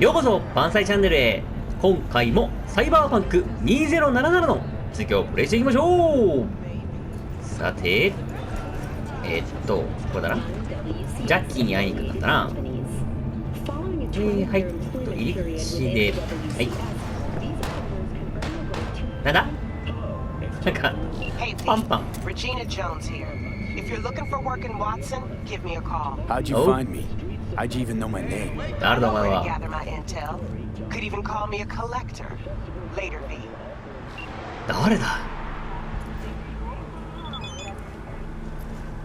ようこそばんさいチャンネルへ。今回もサイバーパンク2077の実況をプレイしていきましょう。さてこれだな、ジャッキーに会いに行くんだったな。はい、入り口で、はい、なんだなんかパンパン。How'd you find me? How'd you even know my name? 誰だお前は。誰だ。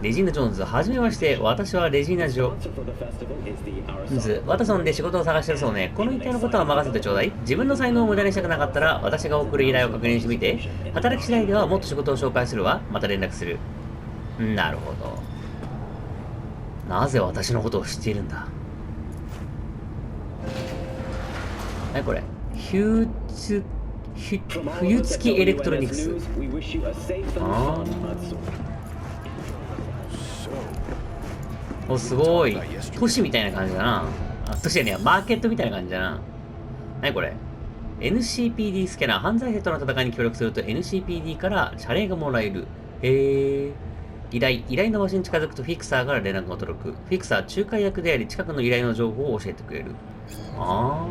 レジーナ・ジョーンズ、はじめまして。私はレジーナ・ジョーンズ。ワトソンで仕事を探してるそうね。この一帯のことは任せてちょうだい。自分の才能を無駄にしたくなかったら、私が送る依頼を確認してみて。働き次第ではもっと仕事を紹介するわ。また連絡する。なるほど。なぜ私のことを知っているんだ。何これ。冬付きエレクトロニクス。ああ。お、すごい。都市みたいな感じだな。あ、都市じゃねえや、マーケットみたいな感じだな。何これ。NCPD スキャナー、犯罪者との戦いに協力すると NCPD から謝礼がもらえる。へえ。依頼の場所に近づくとフィクサーから連絡が届く。フィクサー仲介役であり、近くの依頼の情報を教えてくれる。あ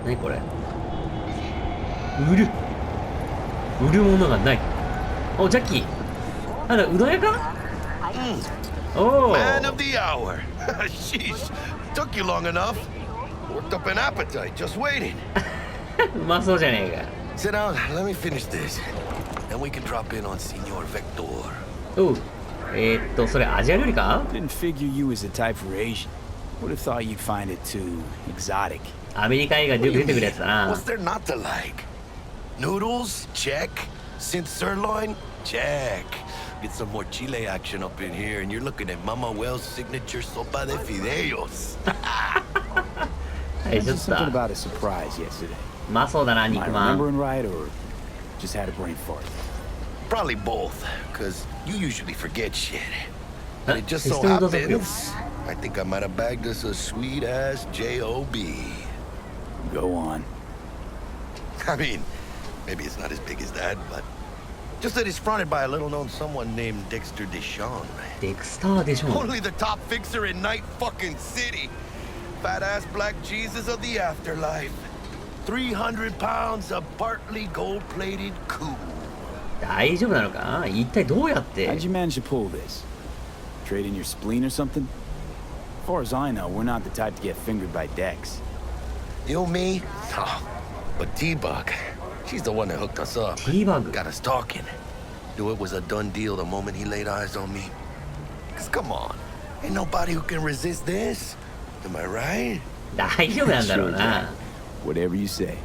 ー。何これ。売るものがない。お、ジャッキー。なんだ、うどん屋か。Oh. Man of the hour. Sheesh. Took you long enough. Worked up an appetite just waiting. うまそうじゃねえか。 Sit down. Let me finish this. Then we can drop in on Senor Vector. おう。それアジア料理か？ Didn't figure you was the type for Asian. Would have thought you'd find it too exotic. アメリカ映画でよく出てくるやつだな。 What's there not to like? Noodles? Check. Synth sirloin? Check. Get some more Chile action up in here, and you're looking at Mama Wells' signature sopa de fideos. Hey, just something about a surprise yesterday. うまそうだな、肉 Am I まん。 remembering right, or just had a brain fart? Probably both, because you usually forget shit. Huh? And it just so System doesn't happens, I think I might have bagged us a sweet-ass J.O.B. Go on. I mean, maybe it's not as big as that, but just that it's fronted by a little-known someone named Dexter Deshawn. デクスターでしょ。 Only the top fixer in Night fucking City. Fat-ass black Jesus of the afterlife. 300 pounds of partly gold-plated coup. 大丈夫なのか。一体どうやって。 How'd you manage to pull this? Trade in your spleen or something? As far as I know, we're not the type to get fingered by Dex. You, me? No. But T-Bug. She's the one that hooked us up. T-Bug. Got us talking. Knew it was a done deal the moment he laid eyes on me. Cause come on. Ain't nobody who can resist this. Am I right? 大丈夫なんだろうな。 Whatever you say.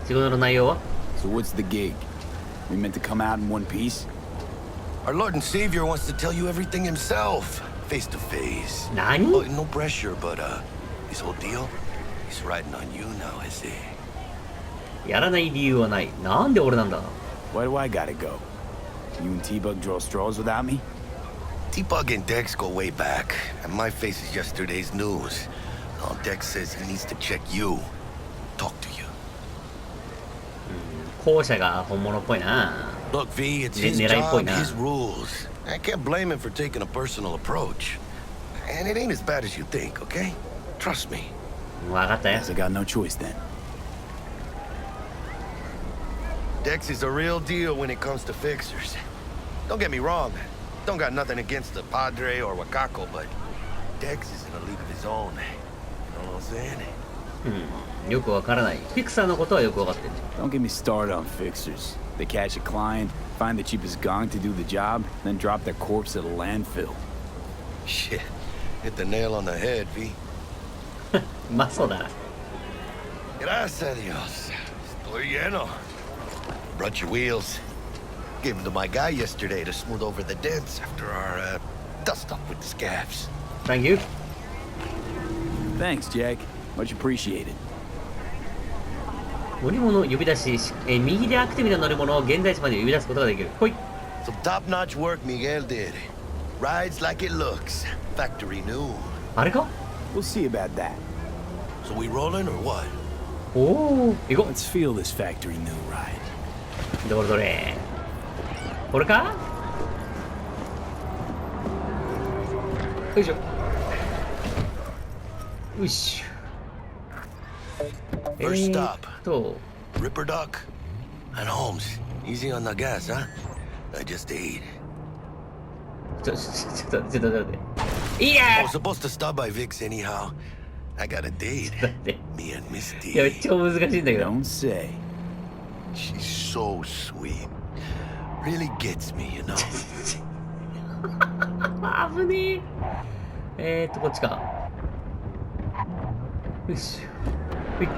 仕事の内容は。 So what's the gig? We meant to come out in one piece? Our Lord and Savior wants to tell you everything himself. Face to face. 何？ Oh, no pressure, but this whole deal, he's riding on you now, is he? やらない理由はない。なんで俺なんだ。 Why do I gotta go? You and T-Bug draw straws without me? T-Bug and Dex go way back, and my face is yesterday's news. Now Dex says he needs to check you. Talk to you. 後者が本物っぽいな。 Look, V, it's his 狙いっぽい job, な。 his rules. I can't blame him for taking a personal approach. And it ain't as bad as you think, okay? Trust me. 分かったよ。 Guess I got no choice then. Dex is a real deal when it comes to fixers. Don't get me wrong. Don't got nothing against the Padre or Wakako, but Dex is in a league of his own. You know what I'm saying? よくわからない。フィクサーのことはよくわかってる。 Don't get me started on fixers. They catch a client, find the cheapest gong to do the job, then drop their corpse at a landfill. Shit. Hit the nail on the head, V. うまそうだな。 Gracias a Dios. Estoy lleno. Brought your wheels. Gave them to my guy yesterday to smooth over the dents after our dust up with the scabs. Thank you. Thanks, Jack. Much appreciated. 乗り物を呼び出し、右でアクティブな乗り物を現在地まで呼び出すことができる。ほい。 Some top-notch work Miguel did. Rides like it looks. Factory new. あれか？ We'll see about that. So we rolling or what? おお、行こ Let's feel this factory new ride. う。どれどれ。これか。よいしょ。よいしょ。First stop. Ripper Ripper Dock and Holmes. Easy on the gas, huh? I just ate. ちょっと待っていや I was supposed to stop by Vic's anyhow. I got a date. だって Me and いやめっ Misty. ちゃ難しいんだけど Don't say. She's so sweet. Really gets me, you know. 危ねえ。こっちか。よし。ほいっと。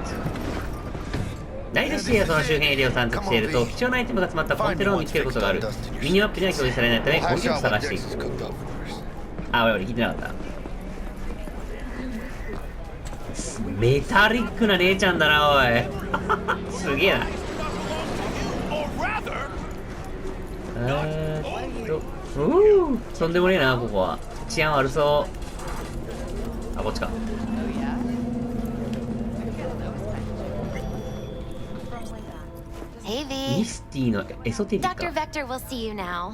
ナイトシティやその周辺エリアを探索していると貴重なアイテムが詰まったコンテナを見つけることがある。ミニマップには表示されないため、コンテナを探していく。あ、俺聞いてなかった。メタリックな姉ちゃんだな、おい。すげえな。とんでもねえな、ここは。治安悪そう。あ、こっちか。Hey ミ V. スティのエソテリカ。 Dr. Vector will see you now.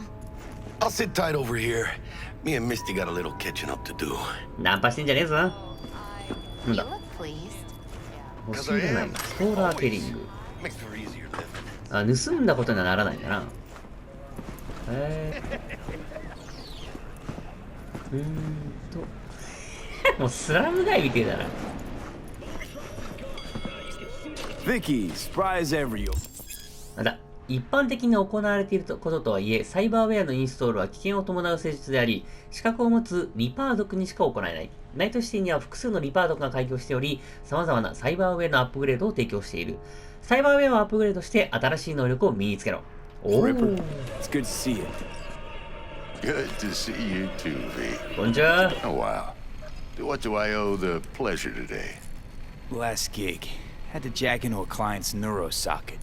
I'll sit tight over here. Me and Misty got a little catching up to do. ナンパしてんじゃねえぞな。なん You だ look pleased. 欲しいじゃない。スコーラーテリング。 Makes it easier living. あ、盗んだことにはならないんだな。もうスラム街みてえだな。Vicky, surprise every. なんだ、一般的に行われていることとはいえ、サイバーウェアのインストールは危険を伴う施術であり、資格を持つリパードクにしか行えない。ナイトシティには複数のリパードクが開業しており、様々なサイバーウェアのアップグレードを提供している。サイバーウェアをアップグレードして新しい能力を身につけろ。お Ripper, ー。 it's good to see you. Good to see you too, V. こんにちは。 Oh, wow. To what do I owe the pleasure today? Last gig. Had to jack into a client's neuro socket.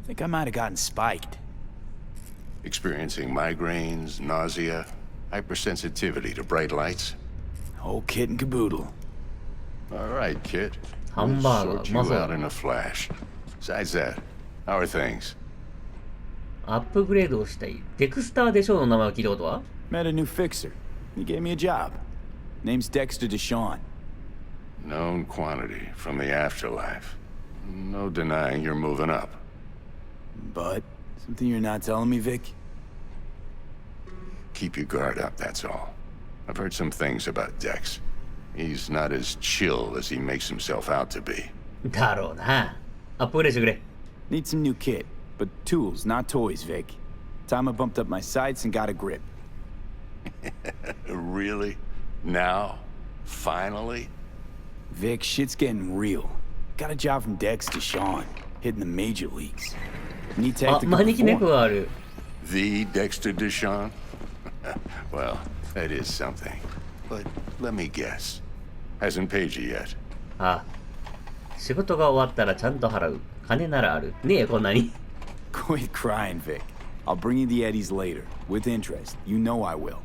Think I might have gotten spiked. Experiencing migraines, nausea, hypersensitivity to bright lights? Whole kit and caboodle. All right, kid. ハンバーガ Sort ー、う you まそうだ out in a flash. Besides that, how are things? アップグレードをしたい。デクスターでしょうの名前を聞いたことは Met a new fixer. He gave me a job. Name's Dexter Deshawn. Known quantity from the afterlife. No denying you're moving up. But something you're not telling me, Vic? Keep your guard up, that's all. I've heard some things about Dex. He's not as chill as he makes himself out to be. だろうな。アップグレードしてくれ。 Need some new kit, but tools, not toys, Vic. Time I bumped up my sights and got a grip. Really? Now? Finally? Vic, shit's getting real. Got a job from Dex Deshawn, hitting the major leagues. Need あ、 tactical 招き猫 performance. がある。 The Dexter Deshawn? Well, that is something. But let me guess. Hasn't paid you yet. あ、仕事が終わったらちゃんと払う。金ならある。ねえ、こんなに。Quit crying, Vic. I'll bring you the eddies later, with interest. You know I will.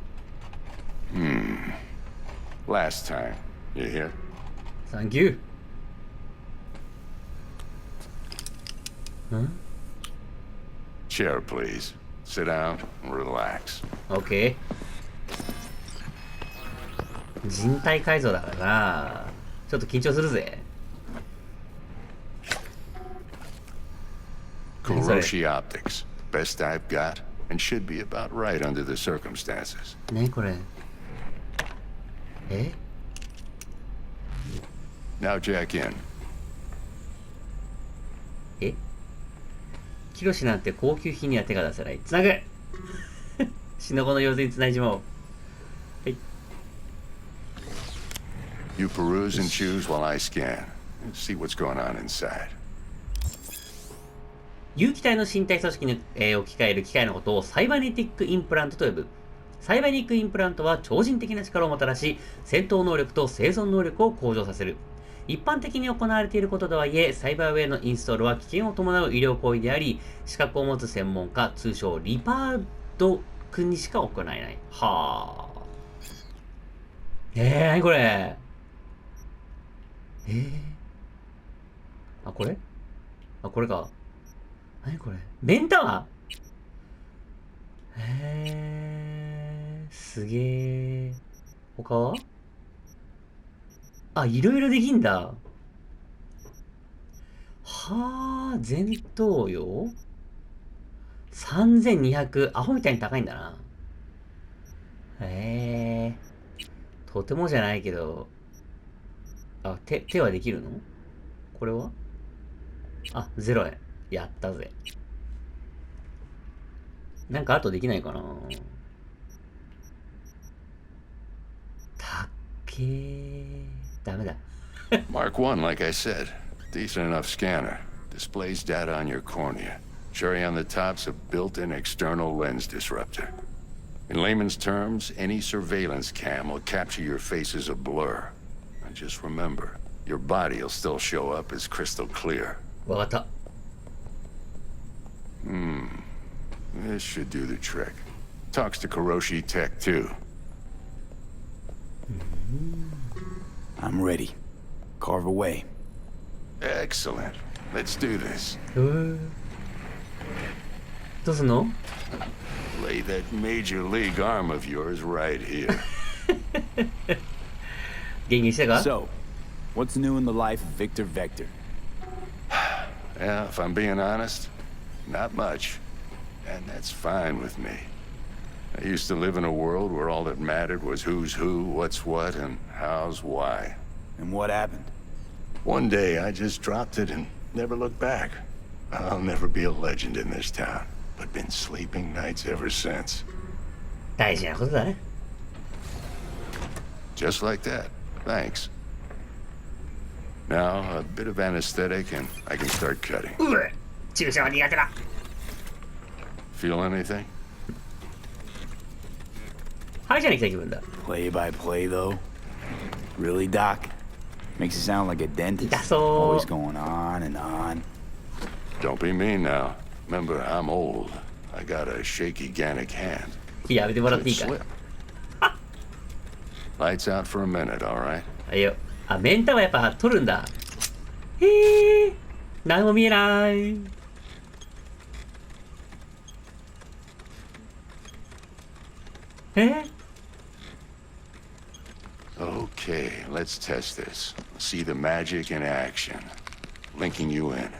Last time. You hear? サンキュー。ん Chair, please. Sit down and relax. オッケー。人体改造だからな。ちょっと緊張するぜ。Kuroshi Optics. Best I've got, and should be about right under the circumstances. 何これ。え Now jack in. えキロシなんて高級品には手が出せない。つなぐシノコの用事につないじまおう。はい。 You peruse and choose while I scan. And see what's going on inside. 有機体の身体組織に、置き換える機械のことをサイバネティックインプラントと呼ぶ。サイバニックインプラントは超人的な力をもたらし、戦闘能力と生存能力を向上させる。一般的に行われていることとはいえ、サイバーウェアのインストールは危険を伴う医療行為であり、資格を持つ専門家、通称リパード君にしか行えない。はぁ。何これあ、これ？あ、これか。何これ？目ん玉？すげえ。他は？あ、いろいろできんだ。はあ、前頭葉 ?3200。アホみたいに高いんだな。とてもじゃないけど。あ、手はできるの？これは？あ、0円。やったぜ。なんかあとできないかな。たっけー。ダメだ。Mark 1, like I said. Decent enough scanner. Displays data on your cornea. Cherry on the top's a built-in external lens disruptor. In layman's terms, any surveillance cam will capture your face as a blur. And just remember, your body will still show up as crystal clear. わかった。This should do the trick. Talks to Kuroshi Tech, too. I'm ready. Carve away. Excellent. Let's do this. どうすんの？ Lay that major league arm of yours right here. 元気にしたか？ So, what's new in the life of Victor Vector? Yeah, if I'm being honest, not much. And that's fine with me. I used to live in a world where all that mattered was who's who, what's what, and how's why. And what happened? One day I just dropped it and never looked back. I'll never be a legend in this town, but been sleeping nights ever since. 大事なことだね。Just like that. Thanks. Now, a bit of anesthetic and I can start cutting. 注射は苦手だ。Feel anything? 歯医者に来た気分だ。Play by play, though? Really, Doc? Makes you sound like a dentist. 痛そう。 Always going on and on. Don't be mean now. Remember, I'm old. I got a shaky Gannic hand. やめてもらっていい Could か。 slip. Lights out for a minute, all right? はいよ。あ、目ん玉やっぱ取るんだ。へえ。何も見えない。Okay, let's test this. See the magic in action. Linking you in.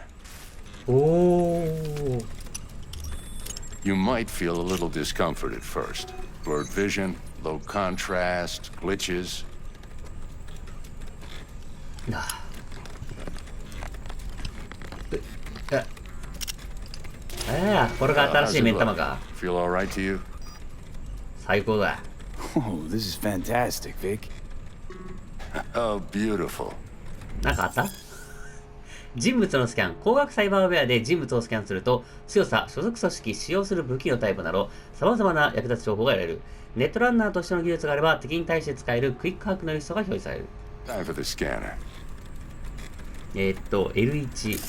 おー。 You might feel a little discomfort at first. Blurred vision, low contrast, glitches. なあ。これが新しい目ん玉か。 Feel all right to you? 最高だ。 Oh, this is fantastic, Vic. Oh, beautiful. なんかあった？人物のスキャン。光学サイバーウェアで人物をスキャンすると、強さ、所属組織、使用する武器のタイプなど、様々な役立つ情報が得られる。ネットランナーとしての技術があれば、敵に対して使えるクイックハックのリストが表示される。Time for the scanner. L1。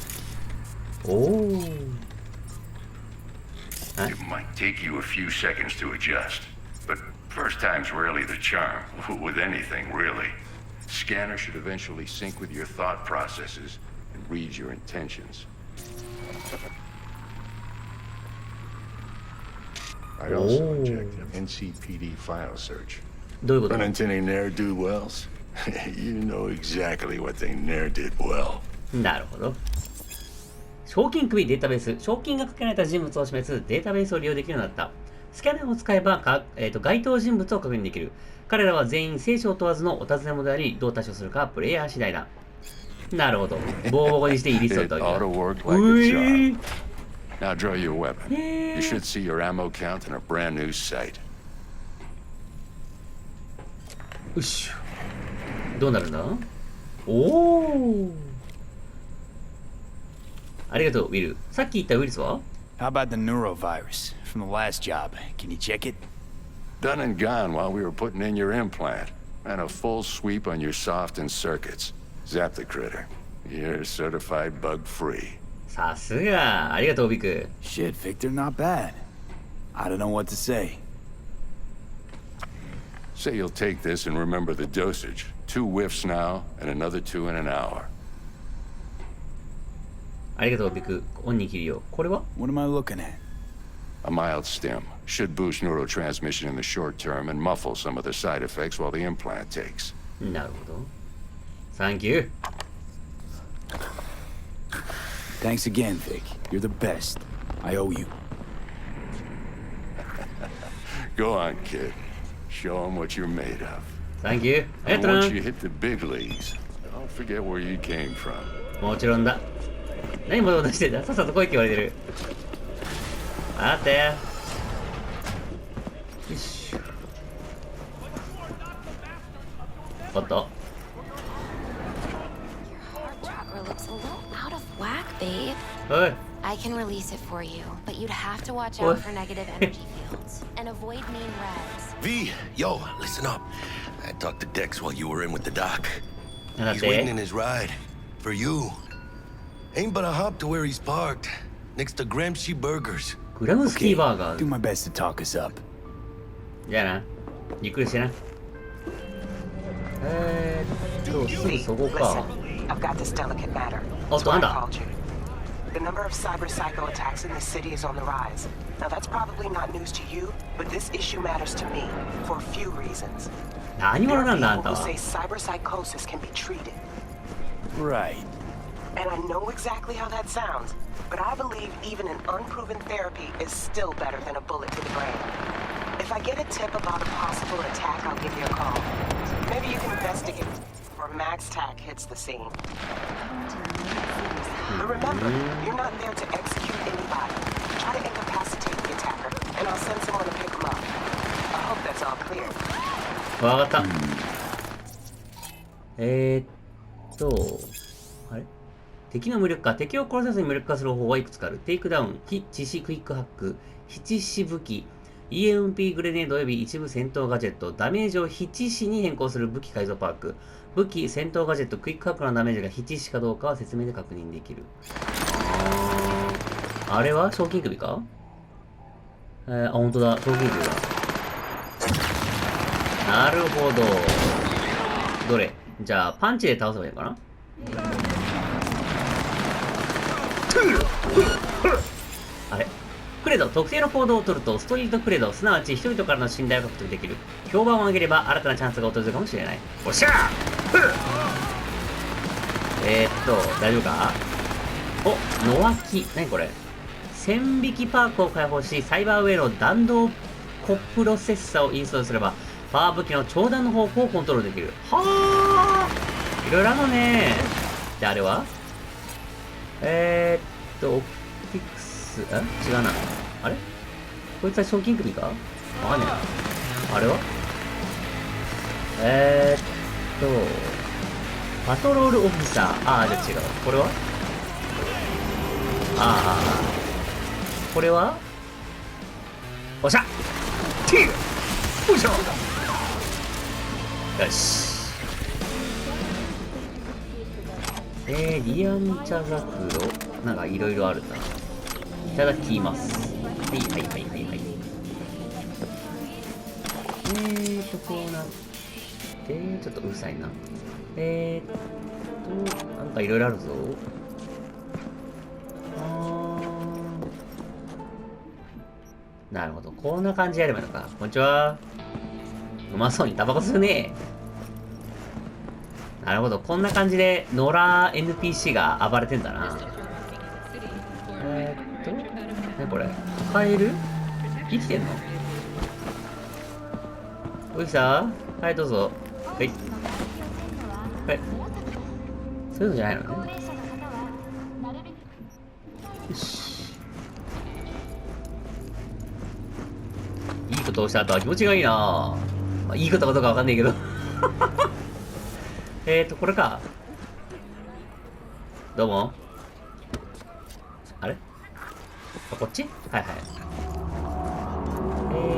おー。It might take you a few seconds to adjust, but first time's rarely the charm, with anything, really. Scanner should eventually sync with your thought processes and read your intentions. I also injected NCPD file search. どういうこと？ Run into any ne'er-do-wells? You know exactly what they ne'er did well. なるほど。賞金首データベース。賞金がかけられた人物を示すデータベースを利用できるようになった。スキャナーを使えば該当人物を確認できる。彼らは全員聖書を問わずのお尋ね者であり、どう対処するかプレイヤー次第だ。なるほど。ボコボコにしていいリストを取 It ったわけ ought だ。 to work like a charm. Now draw your weapon. You should see your ammo count in a brand new sight. よし。どうなるんだ？おお。ありがとう、ウィル。さっき言ったウイルスは？ How about the neurovirus from the last job? Can you check it? Done and gone while we were putting in your implant. And a full sweep on your soft and circuits. Zap the critter. You're certified bug-free. さすが。ありがとう、ビク。 Shit, Victor, not bad. I don't know what to say. Say you'll take this and remember the dosage. 2 whiffs now, and another 2 in an hour. ありがとう、ビク。オンに切るよ。これは What am I looking at? A mild stim. Should boost neurotransmission in the short term and muffle some of the side effects while the implant takes. なるほど。サンキュー。Thanks again, Vic. You're the best. I owe you. Go on, kid. Show them what you're made of. サンキュー。あり And がとう once な。 you hit the big leagues, don't forget where you came from. もちろんだ。何も出してんだ。さっさと来いって言われてる。あって。よし。おっと。Chakra looks a little out of whack, babe. おい。 I can release it for you, but you'd have to watch What? out for negative energy fields and avoid main reds. V, yo, listen up. I talked to Dex while you were in with the doc. なんだっ He's waiting て in his ride. For you. Ain't but a hop to where he's parked. Next to Gramsci Burgers. グラムスキーバーガ Do ー。 my best to talk us up. じゃあな。ゆっくりしてな。すぐそこか。 I've got this delicate matter. Oh, That's why I Wanda. called you. The number of cyber psycho attacks in the city is on the rise. Now that's probably not news to you, but this issue matters to me for a few reasons. 何 There 者 are なんだあん people た who は。 say cyber psychosis can be treated. Right. And I know exactly how that sounds, but I believe even an unproven therapy is still better than a bullet to the brain. If I get a tip about a possible attack, I'll give you a call. Maybe you can investigate, or Max Tac hits the scene. But remember, you're not there to execute anybody. Try to incapacitate the attacker, and I'll send someone to pick him up. I hope that's all clear. わかった。あれ敵の無力化。敵を殺さずに無力化する方法はいくつかある。テイクダウン、非致死クイックハック、非致死武器、EMP グレネード及び一部戦闘ガジェット、ダメージを非致死に変更する武器改造パーク、武器、戦闘ガジェット、クイックハックのダメージが非致死かどうかは説明で確認できる。あれは賞金首かほんとだ、賞金首だ。なるほど。どれじゃあ、パンチで倒せばいいのかな。あれクレド、特定の行動を取ると、ストリートクレド、すなわち人々からの信頼を獲得できる。評判を上げれば、新たなチャンスが訪れるかもしれない。おっしゃ大丈夫かお、野脇。何これ線引きパークを開放し、サイバーウェイの弾道コプロセッサをインストールすれば、パワー武器の長弾の方向をコントロールできる。はあいろいろあるのね。で、あれはオプティクス、違うな。あれこいつは賞金首かわかんねえな。あれはパトロールオフィサー。じゃあ違う。これはこれはおっしゃティーおいしょよし。リアンチャザクロ。なんかいろいろあるな。いただきます。はいはいはいはいはい。こうなって、ちょっとうるさいな。なんかいろいろあるぞ。なるほど。こんな感じでやればいいのか。こんにちは。うまそうにタバコ吸うね。なるほど。こんな感じで、野良 NPC が暴れてんだな。何これカエル生きてんのおいさーはい、どうぞ。はい。はい。そういうのじゃないのね。よし。いいことをした後は気持ちがいいなぁ。まあ、いいことかどうかわかんないけど。これか。どうも。あれこっちはいは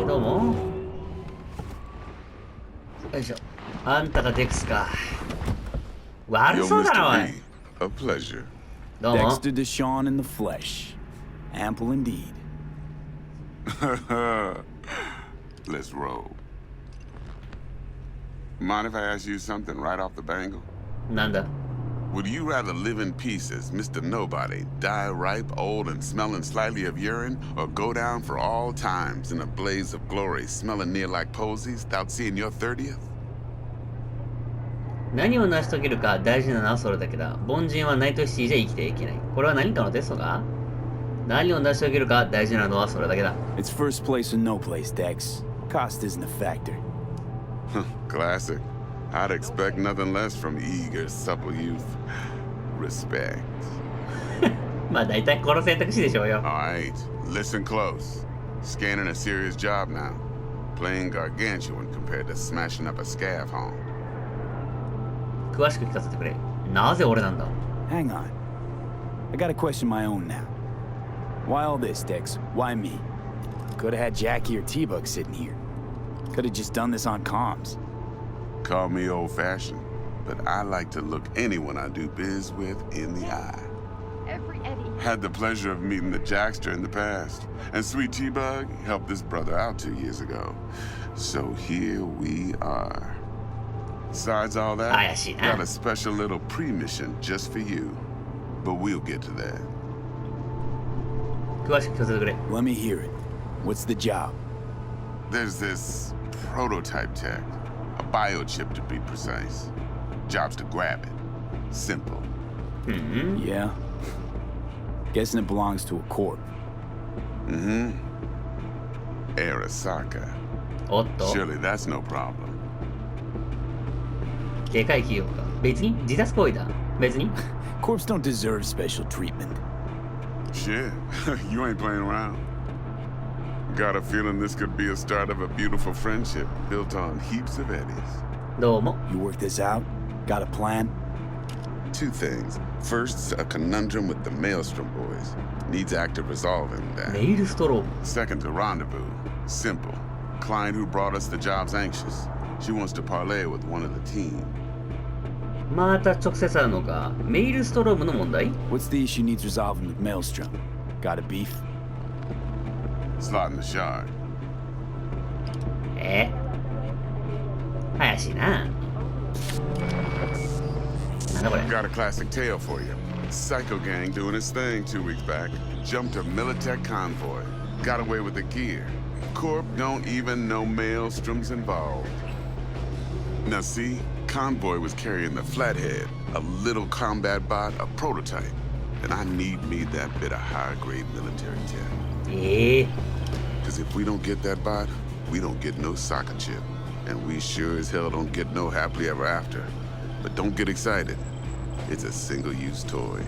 い。どうも。よいしょ。あんたがデクスか。悪そうだな、おい。A pleasure. どうも。 Dexter Deshawn in the flesh. Ample indeed. Let's roll. Mind if I ask you something right off the bangle? なんだ Would you rather live in pieces, Mr. Nobody, die ripe, old, and smelling slightly of urine, or go down for all times in a blaze of glory, smelling near like posies, without seeing your 30th? 何を成し遂げるか大事なのはそれだけだ。凡人はナイトシティじゃ生きていけない。これは何かのテストか？何を成し遂げるか大事なのはそれだけだ。It's first place or no place, Dex. Cost isn't a factor. Classic. I'd expect nothing less from eager, supple youth. Respect. まあ大体この選択肢でしょうよ。Alright, listen close. Scanning a serious job now. Playing gargantuan compared to smashing up a scav home. 詳しく聞かせてくれ。なぜ俺なんだ？ Hang on. I gotta question my own now. Why all this, Dex? Why me? Could have had Jackie or T-Bug sitting here. Could have just done this on comms. Call me old-fashioned, but I like to look anyone I do biz with in the eye. Had the pleasure of meeting the Jackster in the past, and Sweet T-Bug helped this brother out 2 years ago. So here we are. Besides all that, got a special little pre-mission just for you. But we'll get to that. 詳しく聞かせてくれ。 Let me hear it. What's the job? There's this prototype tech, a biochip to be precise. Job's to grab it. Simple. Yeah. Guessing it belongs to a corp. Arasaka. おっと。 Surely that's no problem. でかい企業か。別に自殺行為だ。別に Corps don't deserve special treatment. Shit, you ain't playing around. Got a feeling this could be a start of a beautiful friendship built on heaps of eddies. どうも。 You work this out? Got a plan? Two things. First, a conundrum with the Maelstrom boys. Needs active resolving that. メイルストローム。 Second, the rendezvous. Simple. Client who brought us the job's anxious. She wants to parlay with one of the team. また直接あるのか。メイルストロームの問題 What's the issue needs resolving with Maelstrom? Got a beef? Slot in the shard. 怪しいな。なんだこれ。 Got a classic tale for you. Psycho gang doing its thing 2 weeks back. Jumped a Militech convoy. Got away with the gear. Corp don't even know Maelstrom's involved. Now see, convoy was carrying the Flathead, a little combat bot, a prototype. And I need me that bit of high-grade military tech. Because if we don't get that bot, we don't get no soccer chip. And we sure as hell don't get no happily ever after. But don't get excited. It's a single-use toy.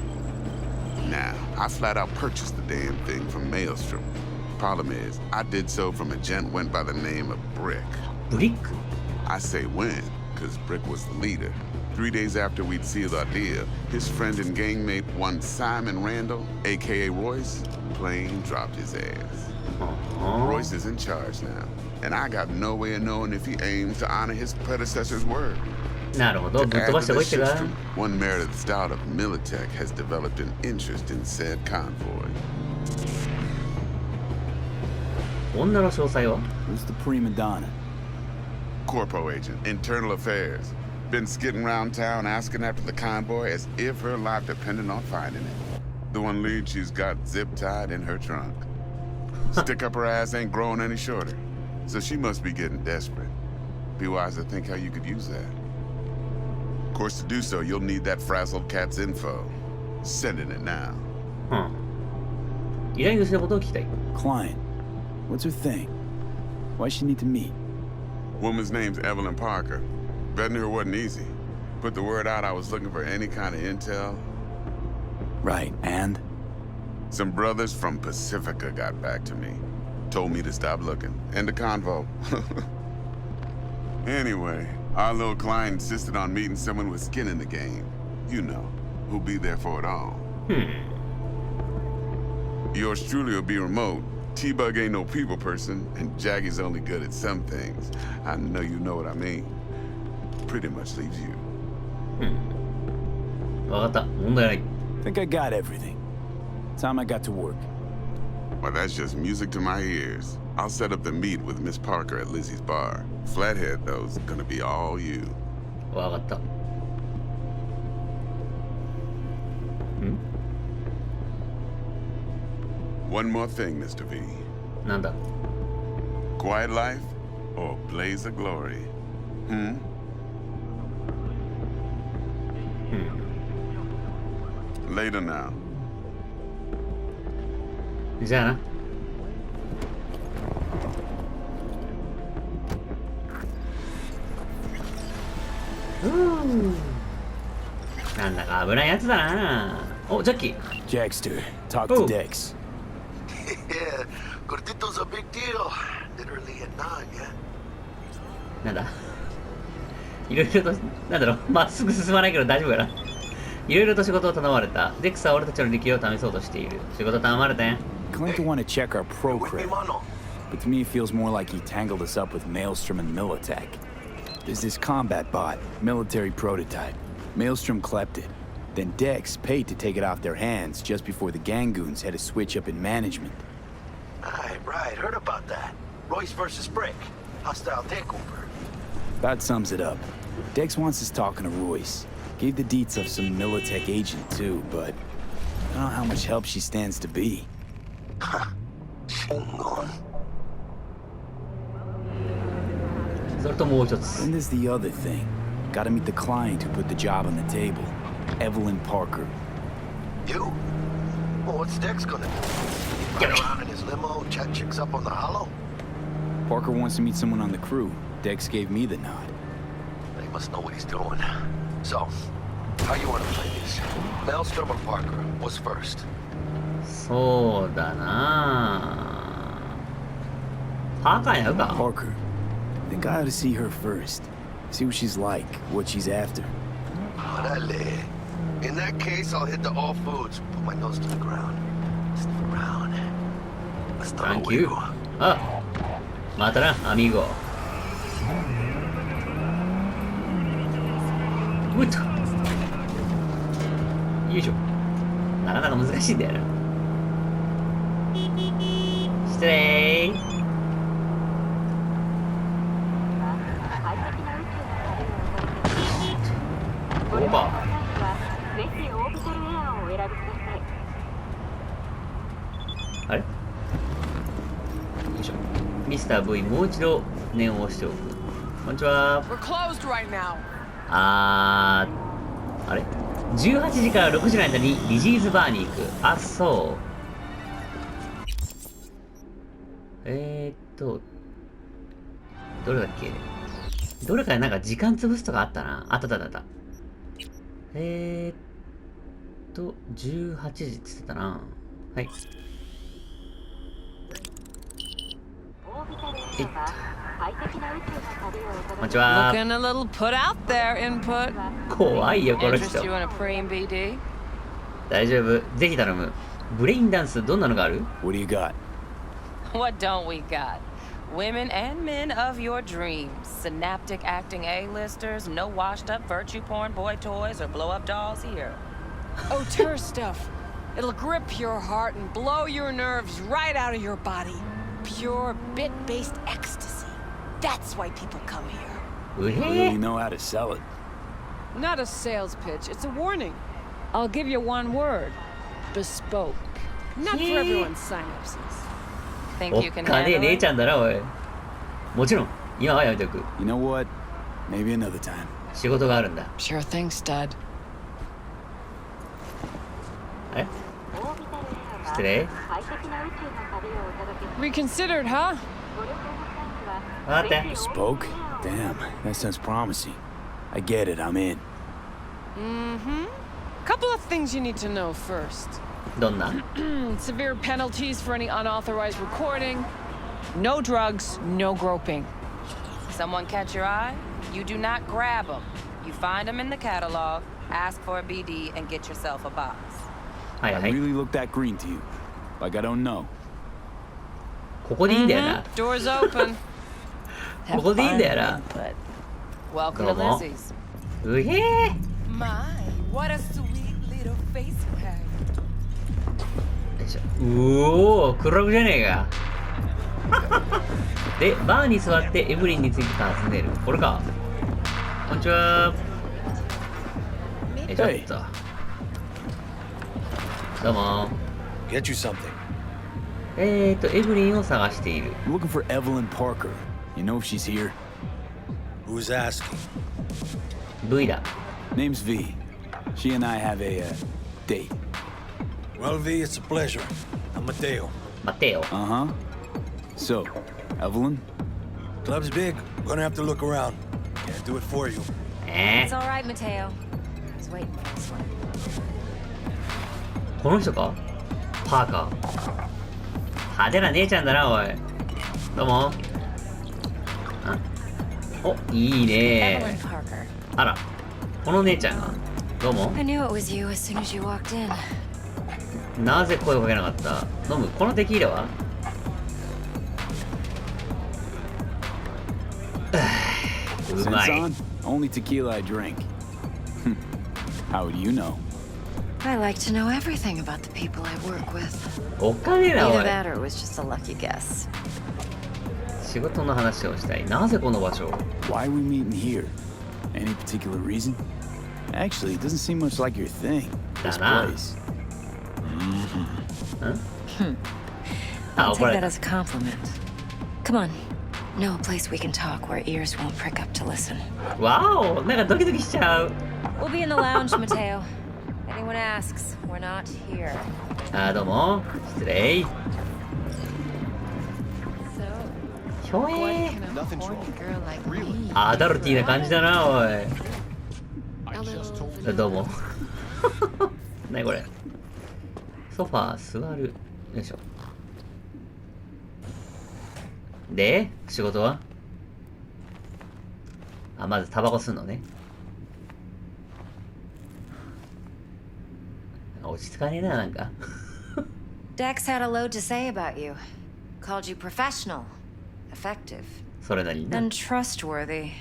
Now, I flat out purchased the damn thing from Maelstrom. Problem is, I did so from a gent went by the name of Brick. Brick? I say when, because Brick was the leader. 3 days after we'd sealed our deal, his friend and gangmate, one Simon Randall, aka Royce, plain dropped his ass. Royce is in charge now, and I got no way of knowing if he aims to honor his predecessor's word. なるほど。ぶっ To 飛ば add して to こい the ってか。 shitstorm, one merited stout of Militech has developed an interest in said convoy. 女の詳細は Who's the prima donna? Corpo agent, internal affairs. Been skidding around town asking after the convoy as if her life depended on finding it. The one lead she's got zip-tied in her trunk. Stick up her ass ain't growing any shorter, so she must be getting desperate. Be wise to think how you could use that. Of course, to do so, you'll need that frazzled cat's info. Sending it now. 依頼主のことを聞きたい。 Client. What's her thing? Why she need to meet? Woman's name's Evelyn Parker. Vetting her wasn't easy. Put the word out I was looking for any kind of intel. Right, and? Some brothers from Pacifica got back to me. Told me to stop looking. End of convo. Anyway, our little client insisted on meeting someone with skin in the game. You know, who'll be there for it all. Yours truly will be remote. T-Bug ain't no people person, and Jaggy's only good at some things. I know you know what I mean. Pretty much leaves you. わかった。問題ない。 Think I got everything. Time I got to work. Well, that's just music to my ears. I'll set up the meet with Miss Parker at Lizzie's bar. Flathead, though, is gonna be all you. わかった。One more thing, Mr. V. なんだ Quiet life or blaze of glory? Later now. じゃあな。なんだか危ないやつだな。お、ジャッキー。 Jackster, talk to Dex. Yeah, Gordito's a big deal. Literally at 9, yeah? なんだいろいろと、なんだろう、まっすぐ進まないけど大丈夫かな。いろいろと仕事を頼まれた。デックスは俺たちの力量を試そうとしている。仕事頼まれたん。 Claimed to want to check our pro credit, but to me it feels more like he tangled us up with Maelstrom and Militech. There's this combat bot, military prototype. Maelstrom clept it. Then Dex paid to take it off their hands just before the Gangoons had a switch up in management. Right. Heard about that. Royce versus Brick. Hostile takeover. That sums it up. Dex wants us talking to Royce. Gave the deets of some Militech agent too, but I don't know how much help she stands to be. Then there's the other thing. Gotta meet the client who put the job on the table. Evelyn Parker. You? Well, what's Dex gonna do? Ride around in his limo, chat chicks up on the hollow? Parker wants to meet someone on the crew. Dex gave me the nod. He must know what he's doing. So, how you wanna play this? Maelstrom or Parker? What's first? そうだな。パーカーやるか。 Parker. I think I ought to see her first. See what she's like, what she's after. Orale. In that case, I'll hit the all foods. Put my nose to the ground. Sniff around. Let's start Thank with you. あ、またな、アミーゴ。うっと。よいしょ。なかなか難しいんだよな。失礼。オーバー。あれ？よいしょ。ミスター V もう一度念を押しておく。こんにちは。あれ ?18 時から6時の間にリジーズバーに行く。あ、そう。どれだっけ？どれかでなんか時間潰すとかあったな。あった。18時って言ってたな。はい。こんにちは。Looking a little put out there, input. 怖いよ、この Interest 人。 you in a preem BD? 大丈夫。ぜひ頼む。ブレインダンスどんなのがある？ What do you got? What don't we got? Women and men of your dreams. Synaptic acting A-listers, no washed-up virtue porn boy toys or blow-up dolls here. Auteur stuff. It'll grip your heart and blow your nerves right out of your body. Pure bit-based ecstasy. That's why people come here. うへ Really ー。 know how to sell it. Not a sales pitch, it's a warning. I'll give you one word. Bespoke. Not for everyone's synapses. お Think っ you can かねえ handle 姉 it? ちゃんだな、おい。もちろん、今はやめておく。 You know what? Maybe another time. 仕事があるんだ。 Sure thing, stud. あれ？失礼。 Reconsidered, huh? 待って。 Bespoke? Damn, that sounds promising. I get it, I'm in. Couple of things you need to know first. どんな？ Severe penalties for any unauthorized recording. No drugs, no groping. Someone catch your eye? You do not grab them. You find them in the catalog, ask for a BD, and get yourself a box. はいは I い。 really look that green to you. Like I don't know. ここでいいんだよな。 Doors open. ここでいいんだよな。 Welcome to Come on. Lizzie's. うへー。 My, what a sweet little face you have. よいしょ。うおー、黒くじゃねえか。で、バーに座ってエブリンについて尋ねる。これか。こんにちは。ちょっと。どうも。Get you something. エブリンを探している。I'm looking for Evelyn Parker. You know if she's here? Who's asking? V だ。Name's V. She and I have a date. Well, V, it's a pleasure. I'm Mateo. 待ってよ。Uh-huh. So, Evelyn? Club's big. Gonna have to look around. Can't do it for you. It's all right, Mateo. I was waiting for this one. この人かパーカー。派手な姉ちゃんだな、おい。どうも。お、いいね。あら、この姉ちゃんが。どうも。I knew it was you as soon as you walked in. なぜ声をかけなかった？飲む。このテキーラはうまい。 Only tequila I drink. How would you know? I like to know everything about the people I work with. お金だ、お Either い。 that or it was just a lucky guess. 仕事の話をしたい。なぜこの場所？ Why are we meeting here? Any particular reason? Actually, it doesn't seem much like your thing. This place. I'll take that as a compliment. Come on. No place we can talk where ears won't prick up to listen. わお、なんかドキドキしちゃう。 We'll be in the lounge, Mateo. Anyone asks, we're not here. どうも。失礼。ひょえー。アダルティーな感じだな、おい。どうも。なにこれ。ソファー座る。よいしょ。で、仕事はまずタバコ吸うのね。落ち着かねえな、なんか。Dex had a load to say about you. Called you professional, effective, それなりにな。 and trustworthy.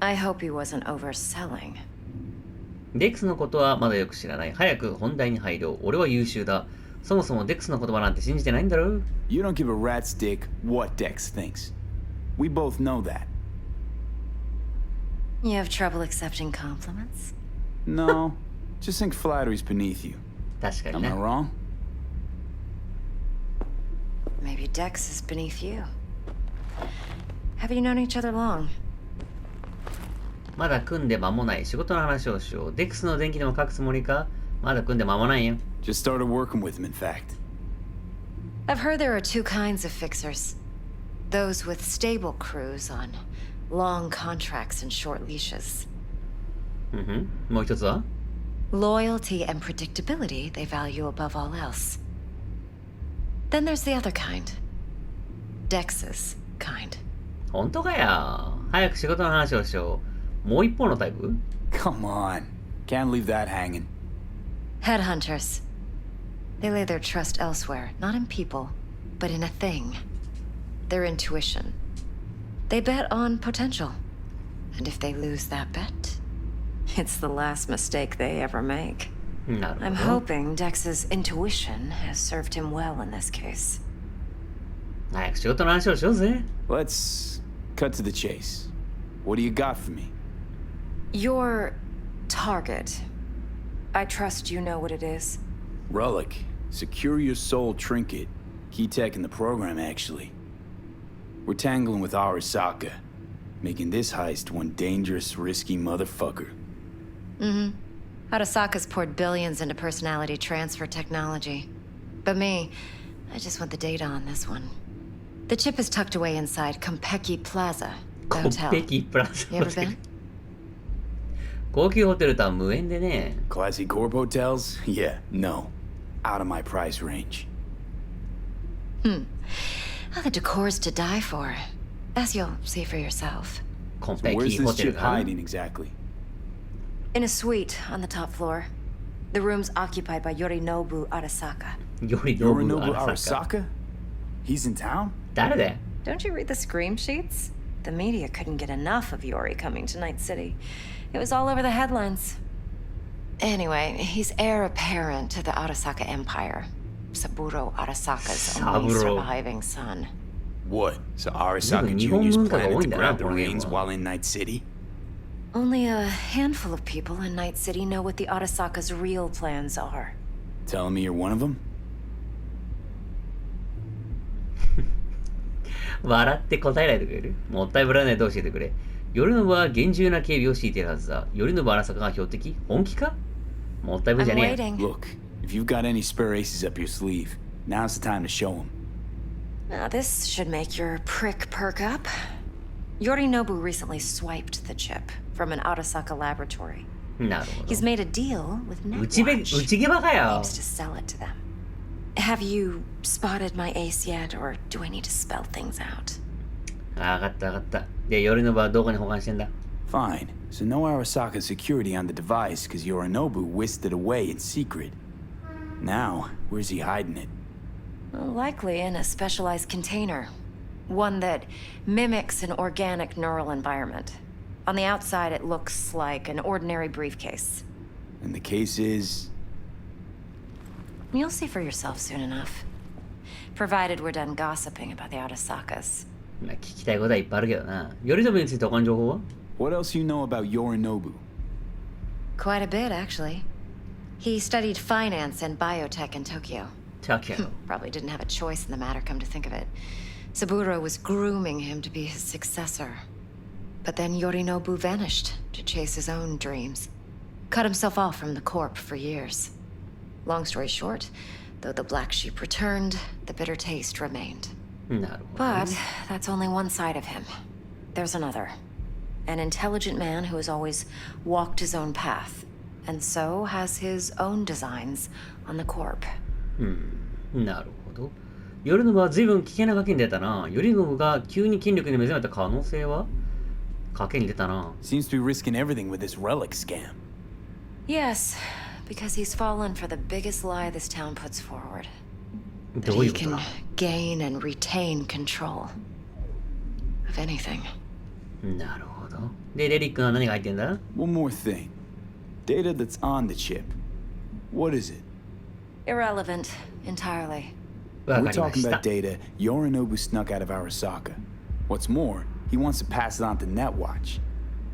I hope he wasn't overselling. デックスのことはまだよく知らない。早く本題に入ろう。俺は優秀だ。そもそもデックスの言葉なんて信じてないんだろ。 You don't give a rat's dick what Dex thinks. We both know that. You have trouble accepting compliments? No, just think flattery's beneath you. 確かに Am I ね。 wrong? Maybe Dex is beneath you. Have you known each other long? まだ組んで間もない。仕事の話をしよう。デックスの電気でも書くつもりか？まだ組んで間もないよ。 Just started working with him, in fact. I've heard there are two kinds of fixers. Those with stable crews on long contracts and short leashes. もう一つは Loyalty and predictability they value above all else. Then there's the other kind. Dex's kind. 本当かよ。早く仕事の話をしよう。もう一方のタイプ？ Come on. Can't leave that hanging. Headhunters. They lay their trust elsewhere, not in people, but in a thing. Their intuition. They bet on potential. And if they lose that bet, it's the last mistake they ever make. なるほど。 I'm hoping Dex's intuition has served him well in this case. 早く仕事の話をしようぜ。 Let's cut to the chase. What do you got for me? Your target. I trust you know what it is. Relic. Secure your soul trinket. Key tech in the program, actually. We're tangling with Arasaka, making this heist one dangerous, risky motherfucker. Arasaka's poured billions into personality transfer technology. But me, I just want the data on this one. The chip is tucked away inside Konpeki Plaza, the コン hotel. ペキプラス。 You ever been? 高級ホテルとは無縁でね。 Classy corp hotels? Yeah, no. Out of my price range. Oh, the decor's to die for. As you'll see for yourself. コン So ペ where's キホ this テル chip かな。 hiding exactly? In a suite on the top floor. The room's occupied by Yorinobu Arasaka. よりノブ Yorinobu アラサカ。 Arasaka? He's in town? 誰だよ。 Don't you read the scream sheets? The media couldn't get enough of Yori coming to Night City. It was all over the headlines. Anyway, he's heir apparent to the Arasaka Empire. Saburo Arasaka's only Saburo. surviving son. What? So Arasaka 日本 Jr.'s 文化が planning 多い to んだな、 grab the このゲーム reins は。 while in Night City? Only a handful of people in Night City know what the Arasaka's real plans are. Telling me you're one of them? 笑って答えないでくれる？もったいぶらないで教えてくれ。頼信は厳重な警備を敷いているはずだ。頼信荒坂が標的？本気か？もったいぶ I'm じゃねえ。 waiting. Look, if you've got any spare aces up your sleeve, now's the time to show them. Now this should make your prick perk up. Yorinobu recently swiped the chip from an Arasaka laboratory. なるほど。 He's made a deal with 内毛 Netwatch. 毛ばかよ。 Aims to sell it to them. Have you spotted my ace yet, or do I need to spell things out? あ、わかったわかった。で、頼信はどこに保管してんだ？ Fine. So no Arasaka security on the device because Yorinobu whisked it away in secret. Now, where's he hiding it? Well, likely in a specialized container. One that mimics an organic neural environment. On the outside, it looks like an ordinary briefcase. And the case is... You'll see for yourself soon enough. Provided we're done gossiping about the Arasakas. まあ、聞きたいことはいっぱいあるけどな。頼信について他の情報は？ What else you know about Yorinobu? Quite a bit, actually. He studied finance and biotech in Tokyo. Tokyo. Probably didn't have a choice in the matter, come to think of it. Saburo was grooming him to be his successor. But then Yorinobu vanished to chase his own dreams. Cut himself off from the corp for years. Long story short, though the black sheep returned, the bitter taste remained. なるほど。 But that's only one side of him. There's another. An intelligent man who has always walked his own path, and so has his own designs on the corp. なるほど。頼信は随分危険な賭けに出たな。頼信が急に権力に目覚めた可能性は？賭けに出たな。 Seems to be risking everything with this relic scam. Yes, because he's fallen for the biggest lie this town puts forward. ど That うい he うこと can だ？ gain and retain control of anything. なるほど。で、レリックは何が入ってんだ？ One more thing. Data that's on the chip. What is it? Irrelevant, entirely. わ We're かりま talking した about。data Yorinobu snuck out of Arasaka. What's more, he wants to pass it on to Netwatch.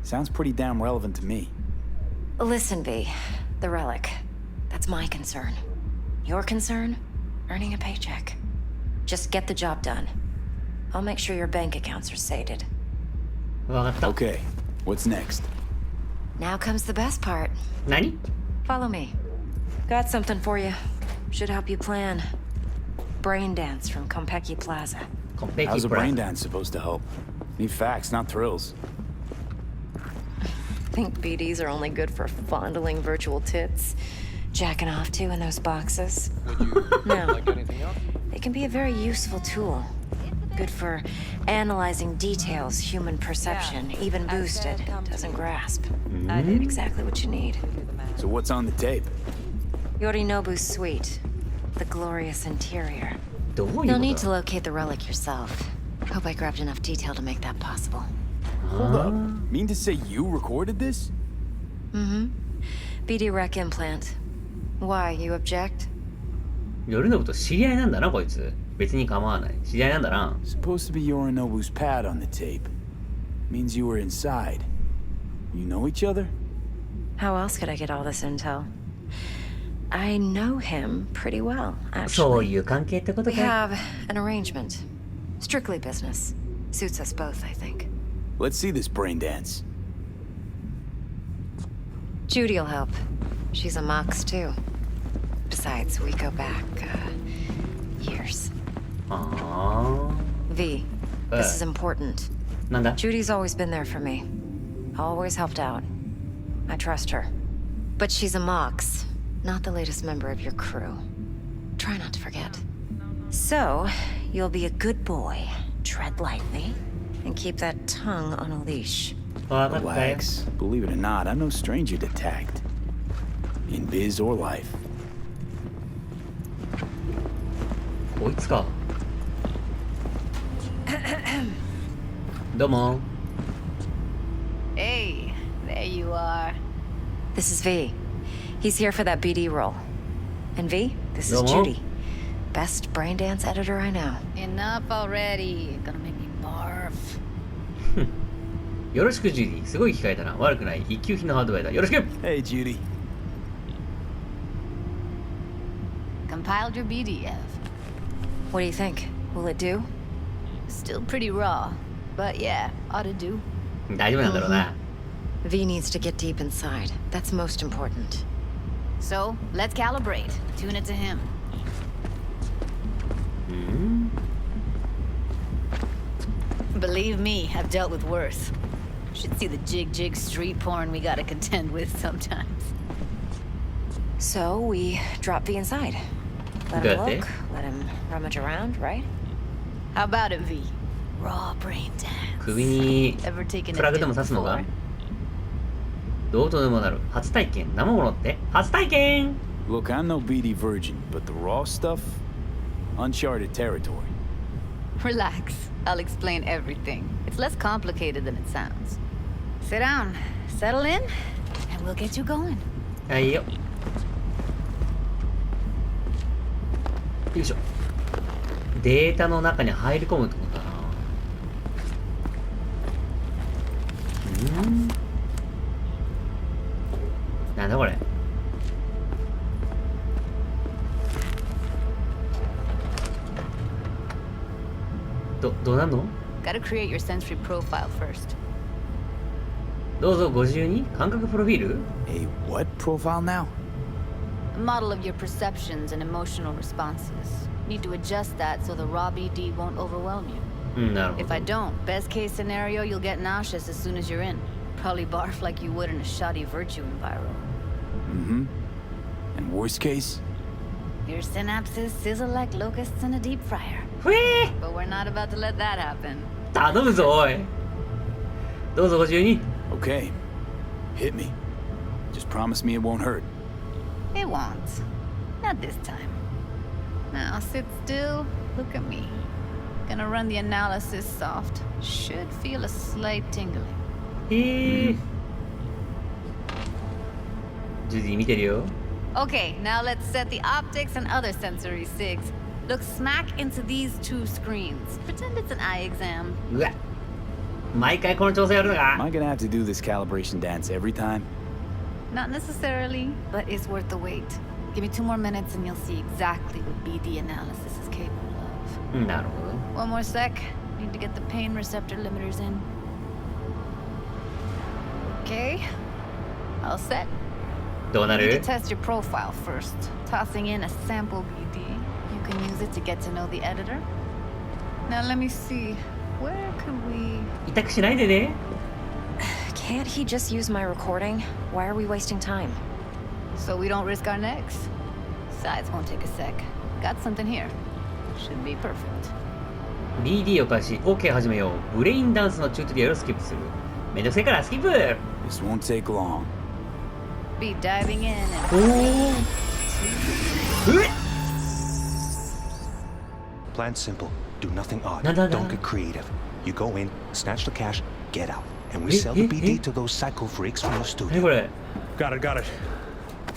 Sounds pretty damn relevant to me. Listen, V. The relic. That's my concern. Your concern? Earning a paycheck. Just get the job done. I'll make sure your bank accounts are sated. わかった。 Okay, what's next? Now comes the best part. 何？ Follow me. Got something for you. Should help you plan. Brain dance from Konpeki Plaza. How's a brain dance supposed to help? Need facts, not thrills. Think BDs are only good for fondling virtual tits? Jacking off to in those boxes? No. They can be a very useful tool. Good for analyzing details human perception, even boosted, doesn't grasp. Exactly what you need. So what's on the tape? Yorinobu's suite. The glorious interior. どういうこ You'll と need to だ？ locate the relic yourself. Hope I grabbed enough detail to make that possible. Hold up. Mean to say you recorded this? BD rec implant. Why, you object? 頼信と知り合いなんだな、こいつ。別に構わない。知り合いなんだな。 Supposed to be Yorinobu's pad on the tape. Means you were inside. You know each other? How else could I get all this intel? I know him pretty well, そう actually. いう関係ってこと We か。 have an arrangement. Strictly business. Suits us both, I think. Let's see this brain dance. Judy'll help. She's a mox, too. Besides, we go back, years. あ V, this is important. あ。なんだ？ Judy's always been there for me. Always helped out. I trust her. But she's a mox, not the latest member of your crew. Try not to forget. So, you'll be a good boy, tread lightly, and keep that tongue on a leash. わかったよ。 Relax. Believe it or not, I'm no stranger to tact. In biz or life. こいつか。どうも。 Hey, there you are. This is V. He's here for that BD role. And V, this is Hello? Judy. best brain dance editor I know. Enough already. Gonna make me barf. よろしくジュディ。すごい機械だな。悪くない。一級品のハードウェアだ。よろしく。 Hey, Judy. Compiled your BDF. What do you think? Will it do? Still pretty raw, but yeah, ought to do. 大丈夫なんだろうな。V needs to get deep inside. That's most important. So, let's calibrate. Tune it to him. Believe me, I've dealt with worse. Should see the jig street porn we gotta contend with sometimes. So we drop V inside. Let him look, let him rummage around, right? How about it, V? Raw brain dance. 首に Ever taken プラグでも刺すのか？どうとでもなる。初体験。生ものって初体験。 Look, I'm no BD virgin, but the raw stuff, uncharted territory. Relax. I'll explain everything. It's less complicated than it sounds. Sit down, settle in, and we'll get you going. はいよ。よいしょ。データの中に入り込むってことだな。なんだこれ。どうなんの？ Gotta create your sensory profile first. どうぞご自由に。感覚プロフィール？ A what profile now? A model of your perceptions and emotional responses. Need to adjust that so the raw BD won't overwhelm you. なるほど。 If I don't, best case scenario, you'll get nauseous as soon as you're in. Probably barf like you would in a shoddy virtue environment. And worst case? Your synapses sizzle like locusts in a deep fryer. ふえ But we're not about to let that happen. 頼むぞおい。どうぞご自由に。 Okay. Hit me. Just promise me it won't hurt. It won't. Not this time. Now sit still, look at me. Gonna run the analysis soft. Should feel a slight tingling. ジュディ見てるよ。 Okay, now let's set the optics and other sensory sigs. Look smack into these two screens. Pretend it's an eye exam. うわ。毎回この調整やるの Am か？ I gonna have to do this calibration dance every time? Not necessarily, but it's worth the wait. Give me 2 more minutes and you'll see exactly what BD analysis is capable of. なるほど。 One more sec. Need to get the pain receptor limiters in. Okay. All set. どうな Need る？ to test your profile first. Tossing in a sample BD. You can use it to get to know the editor. Now let me see. Where could we... 痛くしないでね。 Can't he just use my recording? Why are we wasting time? So we don't risk our necks. Sides won't take a sec. Got something here. Should be perfect. BD を開始。OK 始めよう。ブレインダンスのチュートリアルをスキップする。めんどくせえからスキップ。 This won't take long. Be diving in お and... お。うえ。 Plan simple. Do nothing odd. No. Don't get creative. You go in, snatch the cash, get out. And we sell the BD to those psycho freaks from the 何 studio. これ？ Got it.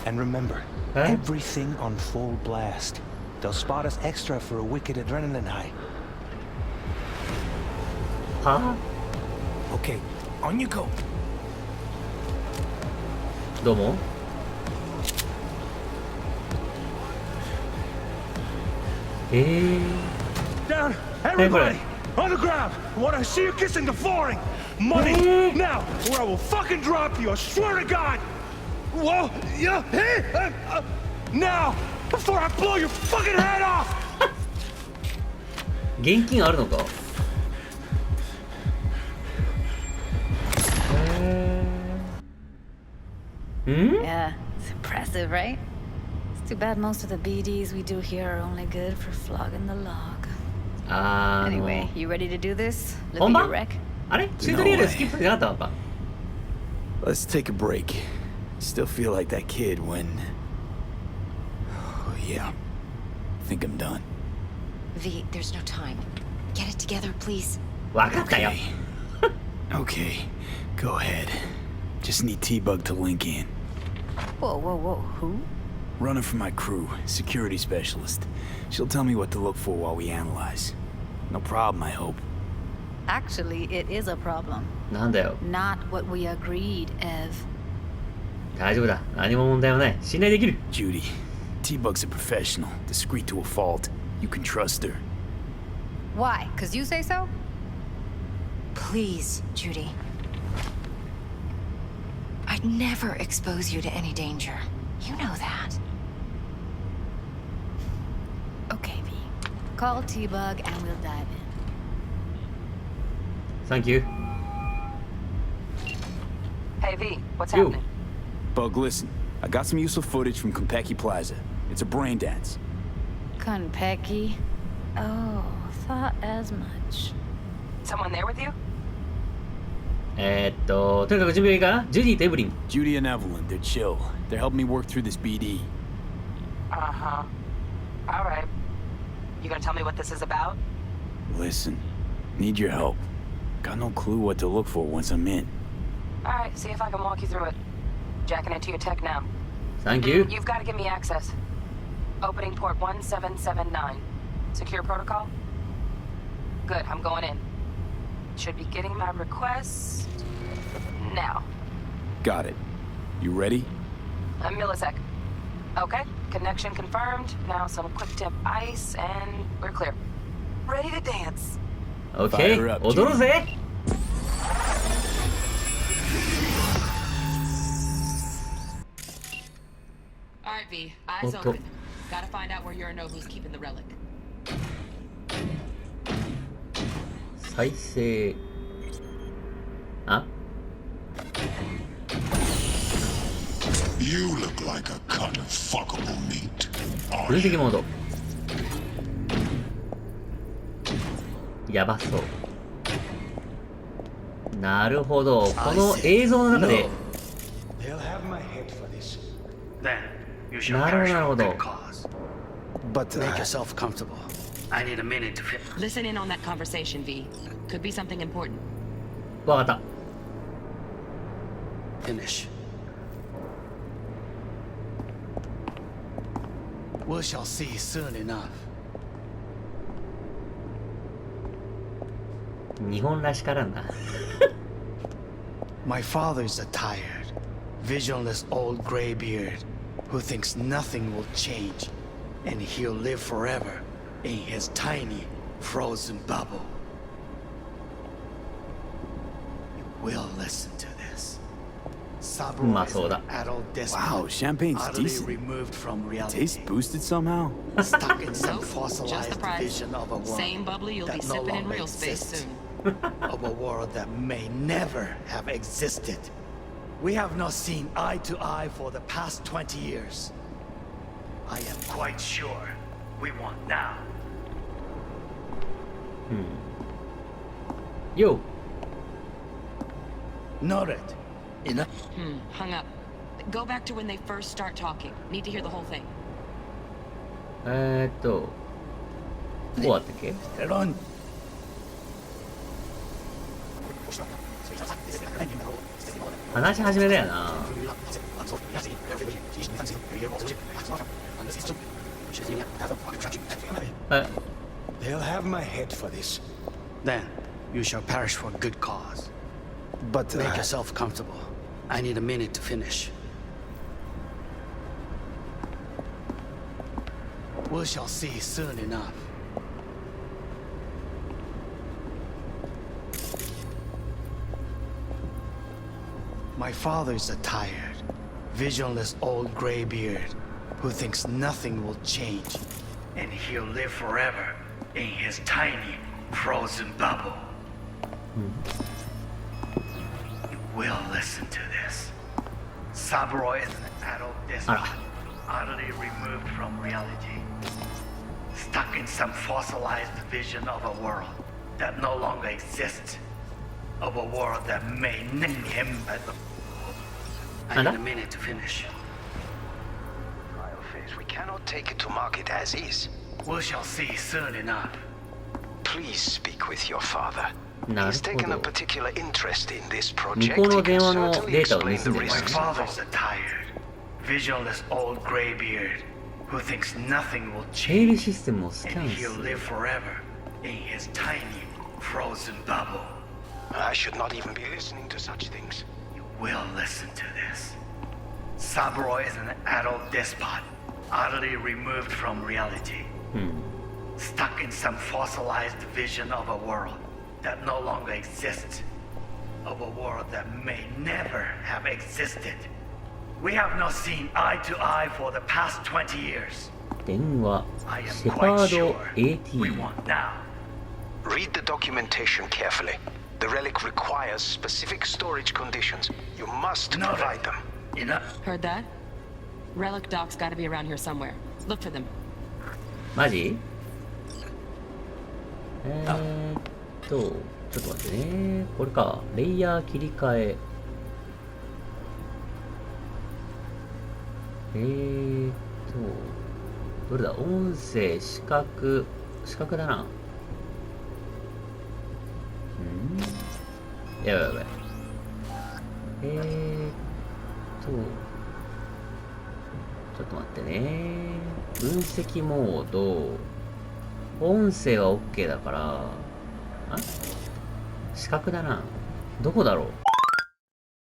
And remember, everything on full blast. They'll spot us extra for a wicked adrenaline high. は？ Okay, on you go. どうも。Down, everybody! On the ground! I want to see you kissing the flooring! Money! Now! Or I will fucking drop you, I swear to God! Whoa! Yeah! Hey! Now! Before I blow your fucking head off! 現金あるのか？ Yeah, it's impressive, right? It's too bad most of the BDs we do here are only good for flogging the log. Anyway, you ready to do this? Look at your wreck. あれ？チュートリアルスキップじゃなかったのか？ Let's take a break. Still feel like that kid when... Oh, yeah. Think I'm done. V, there's no time. Get it together, please. わかったよ。 Okay, go ahead. Just need T-Bug to link in. Whoa. Who? Runner for my crew, security specialist. She'll tell me what to look for while we analyze. No problem, I hope. Actually, it is a problem. なんだよ。 Not what we agreed, Ev. 大丈夫だ。何も問題はない。信頼できる。Judy, T-Bug's a professional, discreet to a fault. You can trust her. Why? 'Cause you say so? Please, Judy. I'd never expose you to any danger. You know that. Okay, V. Call T-Bug and we'll dive in. Thank you. Hey, V, what's You. happening? Bug, listen. I got some useful footage from Konpeki Plaza. It's a brain dance. Konpeki? Oh, thought as much. Someone there with you? とにかく準備はいいか？ジュディとエブリン。 Judy and Evelyn, they're chill. They're helping me work through this BD. Uh-huh. All right. You gonna tell me what this is about? Listen, need your help. Got no clue what to look for once I'm in. All right, see if I can walk you through it. Jacking into your tech now. Thank you. You've got to give me access. Opening port 1779. Secure protocol? Good, I'm going in. Should be getting my request now. Got it. You ready? A millisec. Okay, connection confirmed. Now some quick tip ice and we're clear. Ready to dance. OK、Fire up, 踊ろうぜ。All right, V, eyes Otto. open. Gotta find out where Yorinobu's keeping the relic. 再生。あ You look like a cut of fuckable meat. 分析モード。やばそう。なるほど。この映像の中で。 They'll have my head for this. Then you shall なるほ perish どなるほ for ど。 good cause. But make yourself comfortable. I need a minute to fit. Listen in on that conversation, V. Could be something important. わかった。 Finish. We shall see soon enough. 日本らしからんな。My father's a tired, visionless old graybeard who thinks nothing will change, and he'll live forever in his tiny, frozen bubble. You will listen to this. Saburo is an adult despot, Wow, champagne's utterly decent. removed from reality. Taste boosted somehow? Stuck in some Nope, just fossilized the price. vision of a world Same bubbly you'll be that no sipping in longer real space exists. soon. Of a world that may never have existed. We have not seen eye to eye for the past 20 years. I am quite sure we want now. Yo. Noted. Enough. Hung up. Go back to when they first start talking. Need to hear the whole thing. 終わったっけ？ Run. 話し始めだよな。They'll have my head for this. Then you shall perish for good cause. But make yourself comfortable. I need a minute to finish. We shall see soon enough. My father's a tired, visionless old graybeard who thinks nothing will change, and he'll live forever in his tiny, frozen bubble. You will listen to this. Saburo is an adult despot, utterly removed from reality, stuck in some fossilized vision of a world that no longer exists, of a world that may name him as the... I need a minute to finish. Trial phase. We cannot take it to market as is. We shall see soon enough. Please speak with your father. なる He's ほ taken a ど。 particular interest in this 向 project. こうの He 電 can 話の certainly データを盗 explain ん the でる。 My risks father's involved. a tired, visionless old graybeard who thinks nothing will テール change システムをスキャ and ンす he'll る。 live forever in his tiny, frozen bubble. I should not even be listening to such things. You will listen to this. Saburo is an adult despot, utterly removed from reality. Stuck in some fossilized vision of a world that no longer exists. Of a world that may never have existed. We have not seen eye to eye for the past 20 years. 電話 I シ am ェパ quite ード sure we AT want now. Read the documentation carefully. The relic requires specific storage conditions. You must Noted. provide them. Enough. Heard that? Relic docs gotta be around here somewhere. Look for them. マジ？ちょっと待ってね。これか。レイヤー切り替え。どれだ？音声、視覚だな。やばいやばい。ちょっと待ってね。分析モード。音声は OK だから。視覚だな。どこだろう。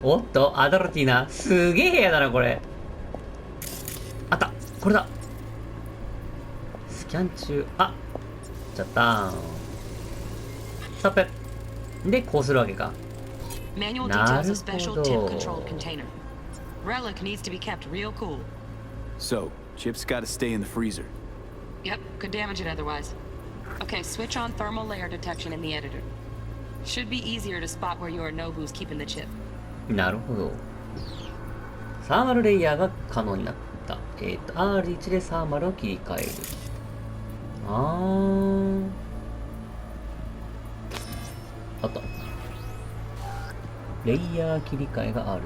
おっと、アダルティーな。すげえ部屋だな、これ。あった。これだ。スキャン中。あちゃったーん。ストップ。で、こうするわけか。Manual な details る a special ほ tip ど。 controlled container. Relic needs to be kept real cool. So, chips gotta stay in the freezer. Yep, could damage it otherwise. Okay, switch on thermal layer detection in the editor. Should be easier to spot where Yorinobu's keeping the chip. なるほど。サーマルレイヤーが可能になった。R1 でサーマルを切り替える。あった。レイヤー切り替えが R1。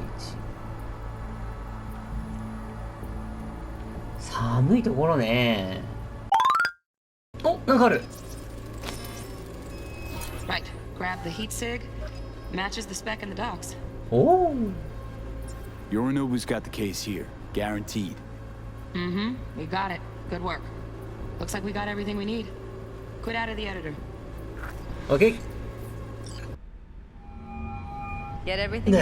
寒いところね。お、なんかある。Right, grab the heat sig. Matches the spec in the docs. Oh. Yorinobu's got the case here, guaranteed. Mm-hmm, we got it. Good work. Looks like we got everything we need. Quit out of the editor. Okay. Get everything?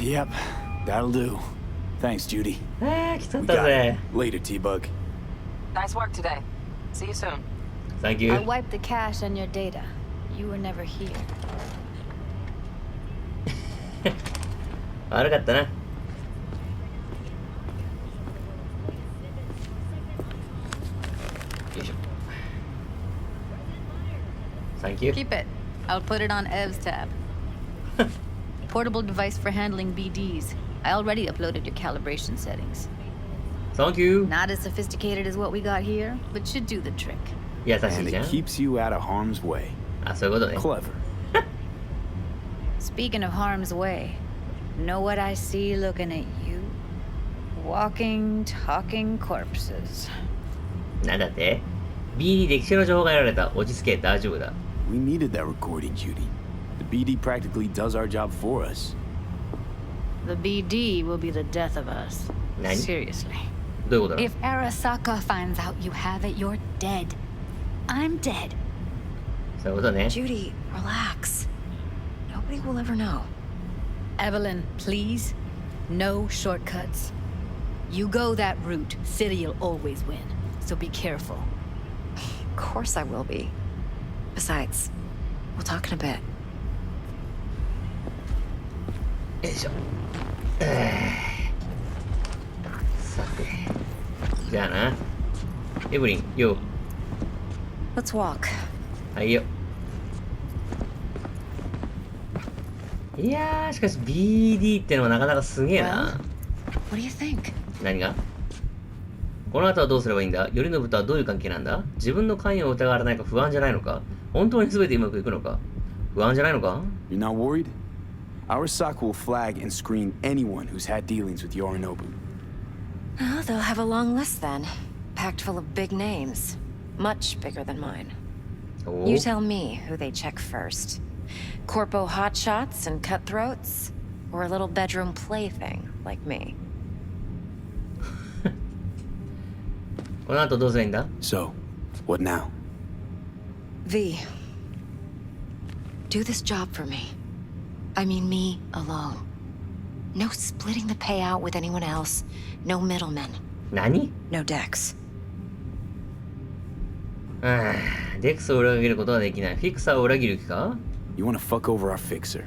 Yep, that'll do. Thanks, Judy. 来ちゃっ We た got ぜ。 it. Later, T-Bug. Nice work today. See you soon. Thank you. I wiped the cache on your data. You were never here. 悪かったな。よいしょ。Thank you. Keep it. I'll put it on Ev's tab. Portable device for handling BDs. I already uploaded your calibration settings. Thank you. Not as sophisticated as what we got here, but should do the trick. 優し And いじゃ it ん。 keeps you out of harm's way. あ、そういうことね。 Clever. Speaking of harm's way, know what I see looking at you? Walking, talking corpses. なんだって ?B に歴史の情報が得られた。落ち着け、大丈夫だ。We needed that recording, Judy. The BD practically does our job for us. The BD will be the death of us. 何 Seriously. どういうことだ If Arasaka finds out you have it, you're dead. I'm dead. そういうことね。 Judy, relax. Nobody will ever know. Evelyn, please. No shortcuts. You go that route, City'll always win. So be careful. Of course I will be. Besides, we'll talk in a bit. よいしょ。さて。じゃあな。エブリン、よ。 Let's walk. はいよ。いやー、しかし BD ってのはなかなかすげえな。What do you think? 何がこの後はどうすればいいんだ？頼信とはどういう関係なんだ？自分の関与を疑われないか不安じゃないのか？本当に全てうまくいくのか？不安じゃないのか？ You're not worried? Arasaka will flag and screen anyone who's had dealings with Yorinobu. Well, they'll have a long list then. Packed full of big names. Much bigger than mine. Oh. You tell me who they check first. Corpo hotshots and cutthroats? Or a little bedroom plaything like me? この後どうするんだ? So, what now? V, do this job for me. I mean me alone. No splitting the payout with anyone else. No middlemen. 何? No Dex. デクスを裏切ることはできない。フィクサーを裏切る気か? You wanna fuck over our fixer?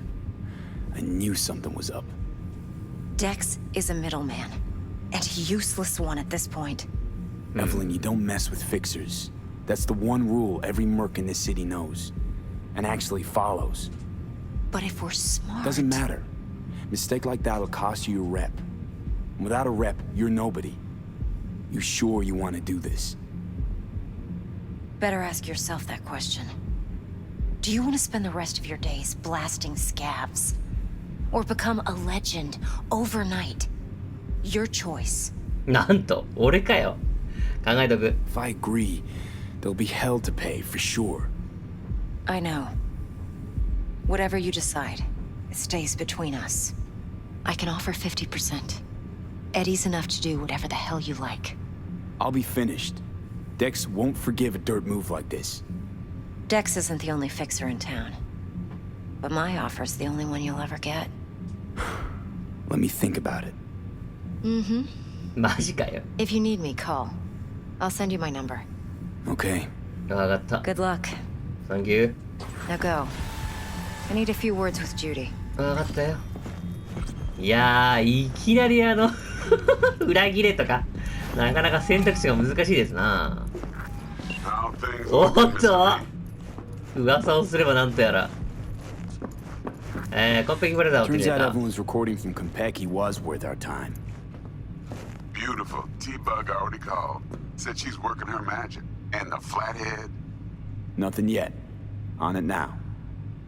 I knew something was up. Dex is a middleman, and a useless one at this point. Evelyn, you don't mess with fixers. That's the one rule every merc in this city knows, and actually follows. But if we're smart... Doesn't matter. Mistake like that'll cost you your rep. Without a rep, you're nobody. You sure you want to do this? Better ask yourself that question. Do you want to spend the rest of your days blasting scabs? Or become a legend overnight? Your choice. なんと、俺かよ。考えとく。If I agree, there'll be hell to pay for sure. I know. Whatever you decide, it stays between us. I can offer 50%. Eddie's enough to do whatever the hell you like. I'll be finished. Dex won't forgive a dirt move like this. Dex isn't the only fixer in town. But my offer's the only one you'll ever get. Let me think about it. Mm-hmm. マジかよ。If you need me, call. I'll send you my number. Okay. わかった。Good luck. Thank you. Now go. I need a few words with Judy. わかったよ。いやー、いきなり裏切れとか、なかなか選択肢が難しいですな。おっと噂をすればなんとやら。コンペキブラザーを手に入れた。 Turns out Evelyn's recording from Konpeki was worth our time. Beautiful. T-Bug already called. Said she's working her magic. And the flathead? Nothing yet. On it now.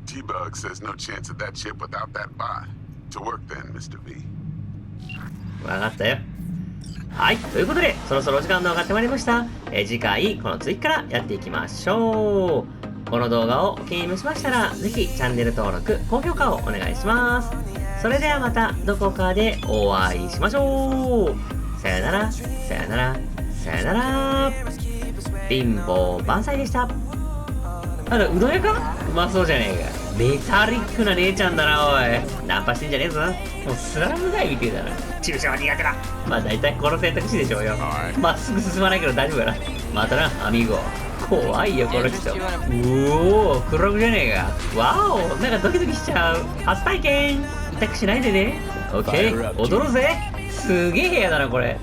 T-Bug says no chance of that ship without that bot. To work then, Mr. V. わかったよ。はい、ということで、そろそろお時間の上がってまいりました。次回、この続きからやっていきましょう。この動画をお気に入りしましたら、ぜひチャンネル登録、高評価をお願いします。それではまたどこかでお会いしましょう。さよなら、さよなら、さよなら。貧乏万歳でした。うどん屋か？うまそうじゃねえか。メタリックな姉ちゃんだな、おい。ナンパしてんじゃねえぞ。もうスラム街みてえだな。注射は苦手だ。まあ大体この選択肢でしょうよ。まっすぐ進まないけど大丈夫かな。またな、アミーゴ。怖いよ、この人。おお、黒くじゃねえか。わお、なんかドキドキしちゃう。初体験。痛くしないでね。オッケー、踊ろうぜ。すげえ部屋だな、これ。